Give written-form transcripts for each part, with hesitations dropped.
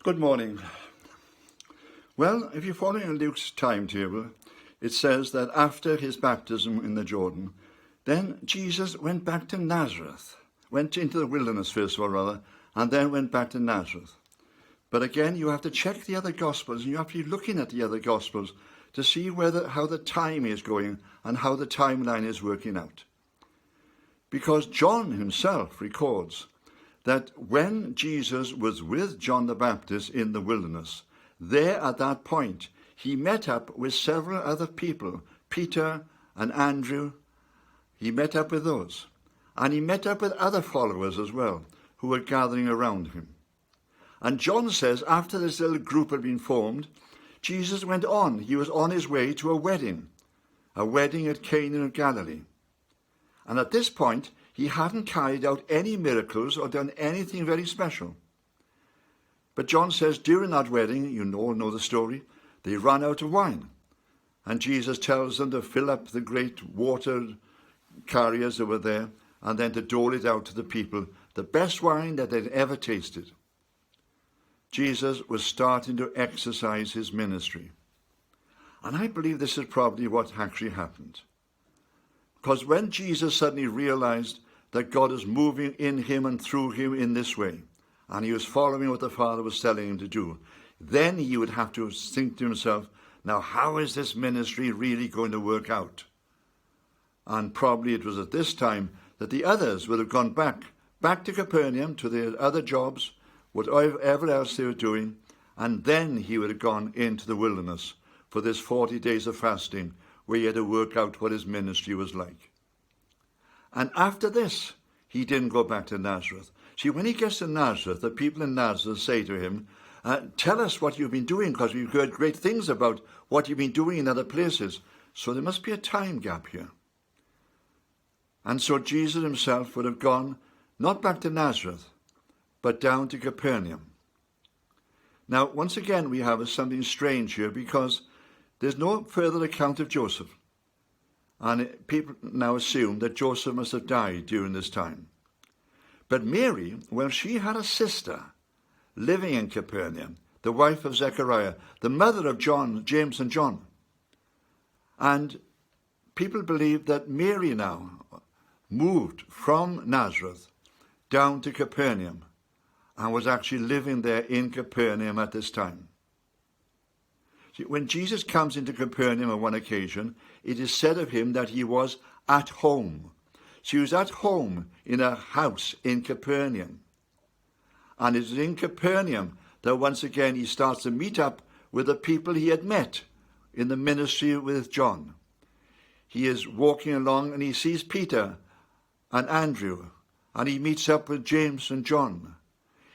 Good morning. Well, if you're following Luke's timetable, it says that after his baptism in the Jordan, then Jesus went back to Nazareth, went into the wilderness first of all, rather, and then went back to Nazareth. But again, you have to check the other Gospels, and you have to be looking at the other Gospels to see how the time is going and how the timeline is working out. Because John himself records that when Jesus was with John the Baptist in the wilderness, there at that point, he met up with several other people, Peter and Andrew. He met up with those. And he met up with other followers as well, who were gathering around him. And John says, after this little group had been formed, Jesus went on. He was on his way to a wedding at Cana of Galilee. And at this point, he hadn't carried out any miracles or done anything very special. But John says, during that wedding, you all know the story, they ran out of wine. And Jesus tells them to fill up the great water carriers that were there, and then to dole it out to the people, the best wine that they'd ever tasted. Jesus was starting to exercise his ministry. And I believe this is probably what actually happened. Because when Jesus suddenly realized that God is moving in him and through him in this way, and he was following what the Father was telling him to do, then he would have to think to himself, now how is this ministry really going to work out? And probably it was at this time that the others would have gone back to Capernaum, to their other jobs, whatever else they were doing, and then he would have gone into the wilderness for this 40 days of fasting, where he had to work out what his ministry was like. And after this, he didn't go back to Nazareth. See, when he gets to Nazareth, the people in Nazareth say to him, tell us what you've been doing, because we've heard great things about what you've been doing in other places. So there must be a time gap here. And so Jesus himself would have gone, not back to Nazareth, but down to Capernaum. Now, once again, we have something strange here, because there's no further account of Joseph. And people now assume that Joseph must have died during this time. But Mary, well, she had a sister living in Capernaum, the wife of Zechariah, the mother of James and John. And people believe that Mary now moved from Nazareth down to Capernaum and was actually living there in Capernaum at this time. See, when Jesus comes into Capernaum on one occasion, it is said of him that he was at home. She was at home in a house in Capernaum. And it is in Capernaum that once again he starts to meet up with the people he had met in the ministry with John. He is walking along and he sees Peter and Andrew, and he meets up with James and John.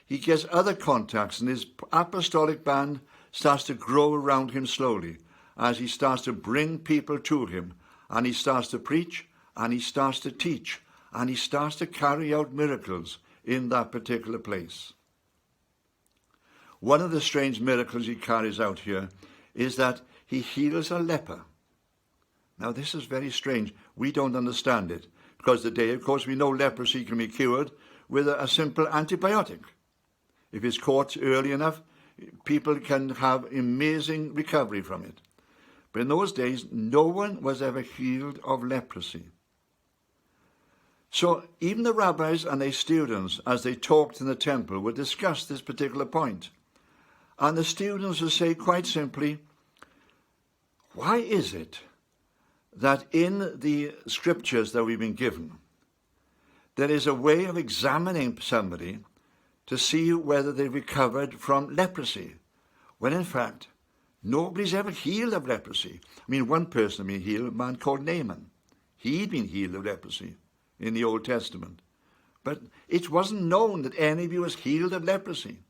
He gets other contacts, and his apostolic band starts to grow around him slowly as he starts to bring people to him, and he starts to preach, and he starts to teach, and he starts to carry out miracles in that particular place. One of the strange miracles he carries out here is that he heals a leper. Now, this is very strange. We don't understand it, because today, of course, we know leprosy can be cured with a simple antibiotic. If it's caught early enough, people can have amazing recovery from it. But in those days, no one was ever healed of leprosy. So even the rabbis and their students, as they talked in the temple, would discuss this particular point. And the students would say quite simply, why is it that in the scriptures that we've been given, there is a way of examining somebody to see whether they recovered from leprosy, when in fact, nobody's ever healed of leprosy. I mean, one person had been healed, a man called Naaman. He'd been healed of leprosy in the Old Testament. But it wasn't known that any of you was healed of leprosy.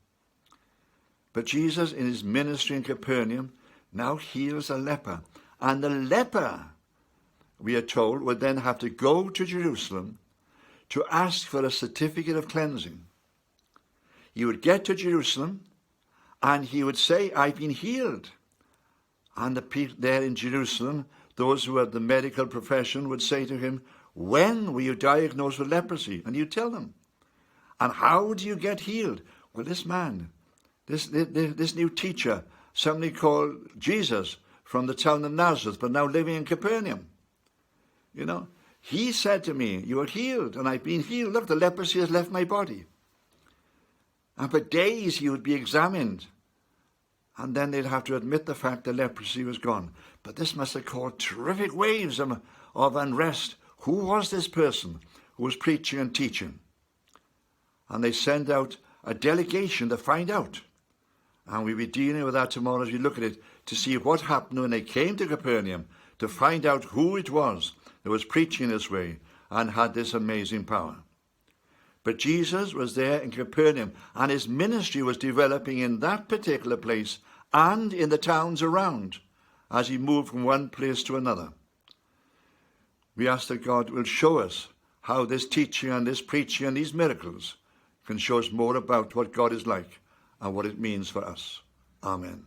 But Jesus, in his ministry in Capernaum, now heals a leper. And the leper, we are told, would then have to go to Jerusalem to ask for a certificate of cleansing. He would get to Jerusalem and he would say, I've been healed. And the people there in Jerusalem, those who had the medical profession, would say to him, when were you diagnosed with leprosy? And he'd tell them. And how do you get healed? Well, this man this new teacher, somebody called Jesus from the town of Nazareth, but now living in Capernaum. You know, he said to me, you are healed, and I've been healed. Look, the leprosy has left my body. And for days he would be examined. And then they'd have to admit the fact the leprosy was gone. But this must have caused terrific waves of unrest. Who was this person who was preaching and teaching? And they sent out a delegation to find out. And we'll be dealing with that tomorrow as we look at it, to see what happened when they came to Capernaum, to find out who it was that was preaching this way and had this amazing power. But Jesus was there in Capernaum, and his ministry was developing in that particular place and in the towns around as he moved from one place to another. We ask that God will show us how this teaching and this preaching and these miracles can show us more about what God is like and what it means for us. Amen.